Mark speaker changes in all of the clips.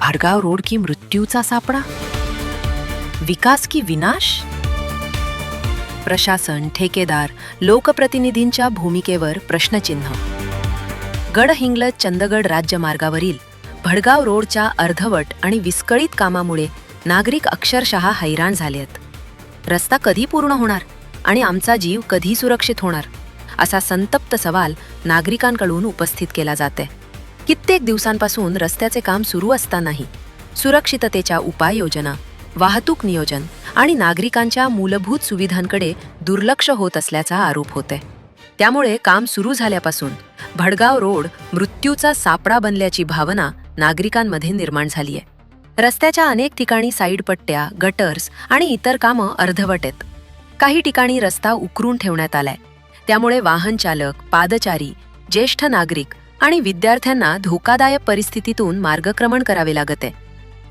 Speaker 1: Bhadgaon road की मृत्यूचा सापळा? विकास की विनाश? प्रशासन, ठेकेदार, लोकप्रतिनिधींच्या भूमिकेवर प्रश्नचिन्ह. गडहिंग्लज चंदगड राज्यमार्गावरील भडगाव रोडच्या अर्धवट आणि विस्कळीत कामामुळे नागरिक अक्षरशः हैराण झालेत. रस्ता कधी पूर्ण होणार आणि आमचा जीव कधी सुरक्षित होणार, असा संतप्त सवाल नागरिकांकडून उपस्थित केला जाते. कित्येक दिवसांपासून रस्त्याचे काम सुरू असतानाही सुरक्षिततेच्या उपाययोजना, वाहतूक नियोजन आणि नागरिकांच्या मूलभूत सुविधांकडे दुर्लक्ष होत असल्याचा आरोप होते. त्यामुळे काम सुरू झाल्यापासून भडगाव रोड मृत्यूचा सापळा बनल्याची भावना नागरिकांमध्ये निर्माण झाली आहे. रस्त्याच्या अनेक ठिकाणी साईड पट्ट्या, गटर्स आणि इतर कामं अर्धवट आहेत. काही ठिकाणी रस्ता उकरून ठेवण्यात आलाय. त्यामुळे वाहन चालक, पादचारी, ज्येष्ठ नागरिक आणि विद्यार्थ्यांना धोकादायक परिस्थितीतून मार्गक्रमण करावे लागत आहे.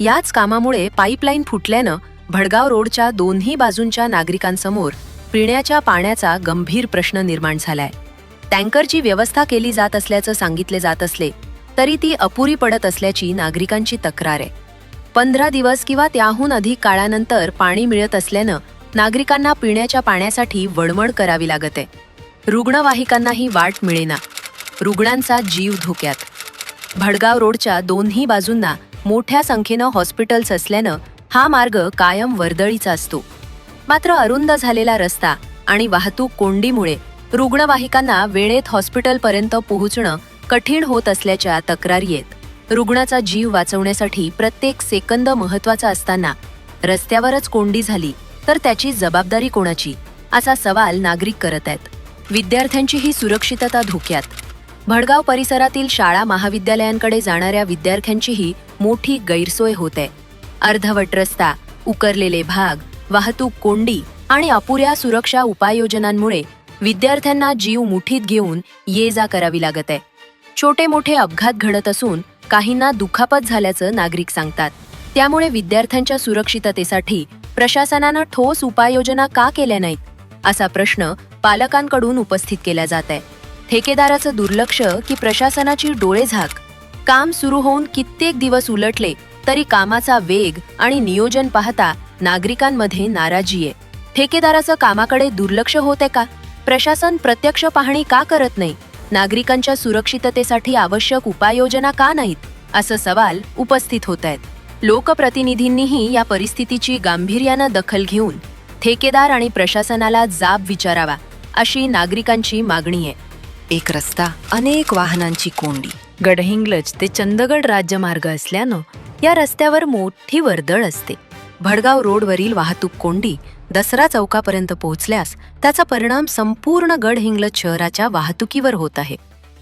Speaker 1: याच कामामुळे पाईपलाईन फुटल्यानं भडगाव रोडच्या दोन्ही बाजूंच्या नागरिकांसमोर पिण्याच्या पाण्याचा गंभीर प्रश्न निर्माण झालाय. टँकरची व्यवस्था केली जात असल्याचं सांगितले जात असले तरी ती अपुरी पडत असल्याची नागरिकांची तक्रार आहे. 15 दिवस किंवा त्याहून अधिक काळानंतर पाणी मिळत असल्यानं नागरिकांना पिण्याच्या पाण्यासाठी वळवळ करावी लागत आहे. रुग्णवाहिकांनाही वाट मिळेना. रुग्णांचा जीव धोक्यात. भडगाव रोडच्या दोन्ही बाजूंना मोठ्या संख्येनं हॉस्पिटल्स असल्यानं हा मार्ग कायम वर्दळीचा असतो. मात्र अरुंद झालेला रस्ता आणि वाहतूक कोंडीमुळे रुग्णवाहिकांना वेळेत हॉस्पिटलपर्यंत पोहोचणं कठीण होत असल्याच्या तक्रारी आहेत. रुग्णाचा जीव वाचवण्यासाठी प्रत्येक सेकंद महत्त्वाचा असताना रस्त्यावरच कोंडी झाली तर त्याची जबाबदारी कोणाची, असा सवाल नागरिक करत आहेत. विद्यार्थ्यांचीही सुरक्षितता धोक्यात. भडगाव परिसरातील शाळा महाविद्यालयांकडे जाणाऱ्या विद्यार्थ्यांचीही मोठी गैरसोय होत आहे. अर्धवट रस्ता, उकरलेले भाग, वाहतूक कोंडी आणि अपुऱ्या सुरक्षा उपाययोजनांमुळे विद्यार्थ्यांना जीव मुठीत घेऊन ये-जा करावी लागत आहे. छोटे मोठे अपघात घडत असून काहींना दुखापत झाल्याचं नागरिक सांगतात. त्यामुळे विद्यार्थ्यांच्या सुरक्षिततेसाठी प्रशासनानं ठोस उपाययोजना का केल्या नाहीत, असा प्रश्न पालकांकडून उपस्थित केला जात आहे. ठेकेदाराचं दुर्लक्ष की प्रशासनाची डोळेझाक? काम सुरू होऊन कित्येक दिवस उलटले तरी कामाचा वेग आणि नियोजन पाहता नागरिकांमध्ये नाराजी आहे. ठेकेदाराचं कामाकडे दुर्लक्ष होते का? प्रशासन प्रत्यक्ष पाहणी का करत नाही? नागरिकांच्या सुरक्षिततेसाठी आवश्यक उपाययोजना का नाहीत, असं सवाल उपस्थित होत आहेत. लोकप्रतिनिधींनीही या परिस्थितीची गांभीर्यानं दखल घेऊन ठेकेदार आणि प्रशासनाला जाब विचारावा, अशी नागरिकांची मागणी आहे. एक रस्ता, अनेक वाहनांची कोंडी. गडहिंग्लज ते चंदगड राज्यमार्ग असल्यानं या रस्त्यावर मोठी वर्दळ असते. भडगाव रोडवरील वाहतूक कोंडी दसरा चौकापर्यंत पोहोचल्यास त्याचा परिणाम संपूर्ण गडहिंग्लज शहराच्या वाहतुकीवर होत आहे.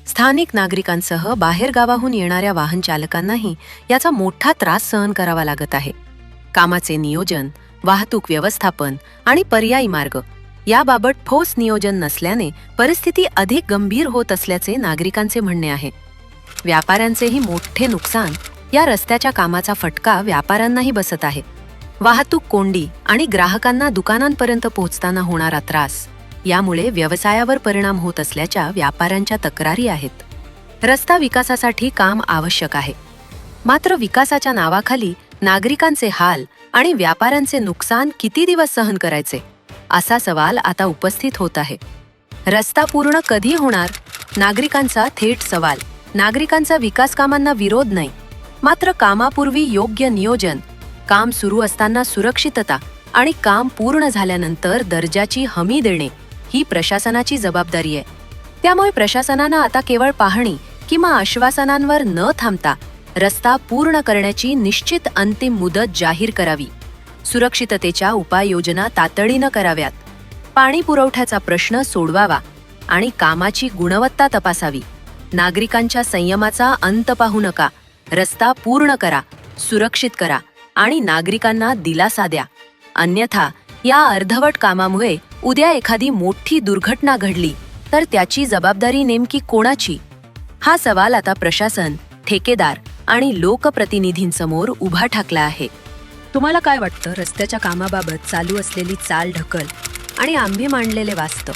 Speaker 1: स्थानिक नागरिकांसह बाहेरगावाहून येणाऱ्या वाहन चालकांनाही याचा मोठा त्रास सहन करावा लागत आहे. कामाचे नियोजन, वाहतूक व्यवस्थापन आणि पर्यायी मार्ग याबाबत ठोस नियोजन नसल्याने परिस्थिती अधिक गंभीर होत असल्याचे नागरिकांचे म्हणणे आहे. व्यापाऱ्यांचेही मोठे नुकसान. या रस्त्याच्या कामाचा फटका व्यापाऱ्यांनाही बसत आहे. वाहतूक कोंडी आणि ग्राहकांना दुकानांपर्यंत पोहोचताना होणारा त्रास यामुळे व्यवसायावर परिणाम होत असल्याच्या व्यापाऱ्यांच्या तक्रारी आहेत. रस्ता विकासासाठी काम आवश्यक आहे, मात्र विकासाच्या नावाखाली नागरिकांचे हाल आणि व्यापाऱ्यांचे नुकसान किती दिवस सहन करायचे, असा सवाल आता उपस्थित होत आहे. रस्ता पूर्ण कधी होणार? नागरिकांचा थेट सवाल. नागरिकांचा विकास कामांना विरोध नाही, मात्र कामापूर्वी योग्य नियोजन, काम सुरू असताना सुरक्षितता आणि काम पूर्ण झाल्यानंतर दर्जाची हमी देणे ही प्रशासनाची जबाबदारी आहे. त्यामुळे प्रशासनानं आता केवळ पाहणी किंवा आश्वासनांवर न थांबता रस्ता पूर्ण करण्याची निश्चित अंतिम मुदत जाहीर करावी. सुरक्षिततेच्या उपाययोजना तातडीनं कराव्यात. पाणी पुरवठ्याचा प्रश्न सोडवावा आणि कामाची गुणवत्ता तपासावी. नागरिकांच्या संयमाचा अंत पाहू नका. रस्ता पूर्ण करा, सुरक्षित करा आणि नागरिकांना दिलासा द्या. अन्यथा या अर्धवट कामामुळे उद्या एखादी मोठी दुर्घटना घडली तर त्याची जबाबदारी नेमकी कोणाची? हा सवाल आता प्रशासन, ठेकेदार आणि लोकप्रतिनिधींसमोर उभा ठाकला आहे. तुम्हाला काय वाटतं रस्त्याच्या कामाबाबत चालू असलेली चालढकल आणि आम्ही मांडलेले वास्तव?